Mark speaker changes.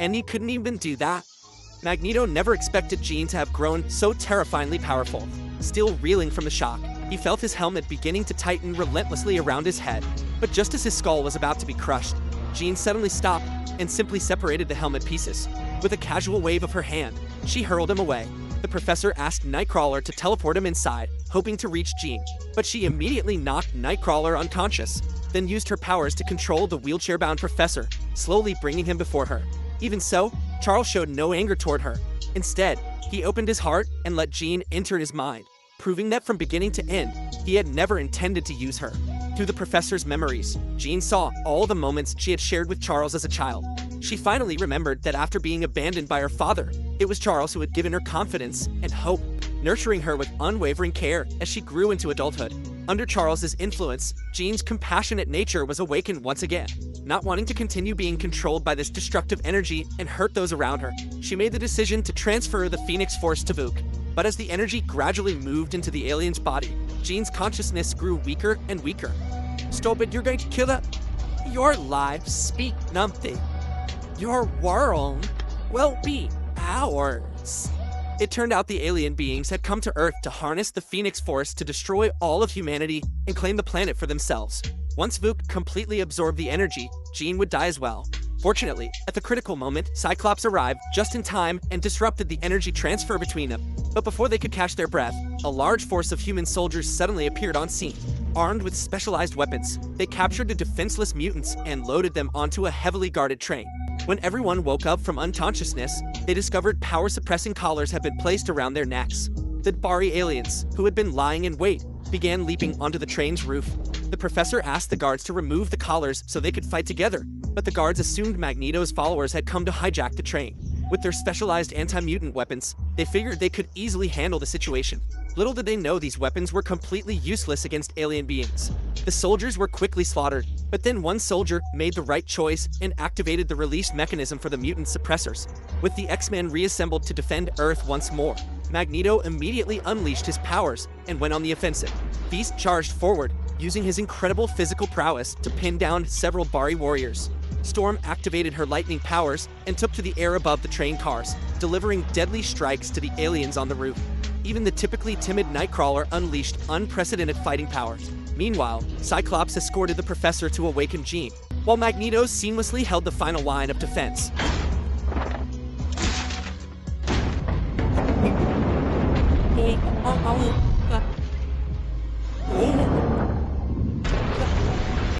Speaker 1: And he couldn't even do that. Magneto never expected Jean to have grown so terrifyingly powerful. Still reeling from the shock, he felt his helmet beginning to tighten relentlessly around his head. But just as his skull was about to be crushed, Jean suddenly stopped and simply separated the helmet pieces. With a casual wave of her hand, she hurled him away. The professor asked Nightcrawler to teleport him inside, hoping to reach Jean, but she immediately knocked Nightcrawler unconscious, then used her powers to control the wheelchair-bound professor, slowly bringing him before her. Even so, Charles showed no anger toward her. Instead, he opened his heart and let Jean enter his mind, proving that from beginning to end, he had never intended to use her. Through the professor's memories, Jean saw all the moments she had shared with Charles as a child. She finally remembered that after being abandoned by her father, it was Charles who had given her confidence and hope, nurturing her with unwavering care as she grew into adulthood. Under Charles's influence, Jean's compassionate nature was awakened once again. Not wanting to continue being controlled by this destructive energy and hurt those around her, she made the decision to transfer the Phoenix Force to Vuk. But as the energy gradually moved into the alien's body, Jean's consciousness grew weaker and weaker. "Stop it, you're going to kill her. Your life speak nothing. Your world will be ours." It turned out the alien beings had come to Earth to harness the Phoenix Force to destroy all of humanity and claim the planet for themselves. Once Vuk completely absorbed the energy, Jean would die as well. Fortunately, at the critical moment, Cyclops arrived just in time and disrupted the energy transfer between them. But before they could catch their breath, a large force of human soldiers suddenly appeared on scene. Armed with specialized weapons, they captured the defenseless mutants and loaded them onto a heavily guarded train. When everyone woke up from unconsciousness, they discovered power-suppressing collars had been placed around their necks. The Bari aliens, who had been lying in wait, began leaping onto the train's roof. The professor asked the guards to remove the collars so they could fight together, but the guards assumed Magneto's followers had come to hijack the train. With their specialized anti-mutant weapons, they figured they could easily handle the situation. Little did they know these weapons were completely useless against alien beings. The soldiers were quickly slaughtered, but then one soldier made the right choice and activated the release mechanism for the mutant suppressors. With the X-Men reassembled to defend Earth once more, Magneto immediately unleashed his powers and went on the offensive. Beast charged forward, using his incredible physical prowess to pin down several Bari warriors. Storm activated her lightning powers and took to the air above the train cars, delivering deadly strikes to the aliens on the roof. Even the typically timid Nightcrawler unleashed unprecedented fighting powers. Meanwhile, Cyclops escorted the professor to awaken Jean, while Magneto seamlessly held the final line of defense.
Speaker 2: Hey,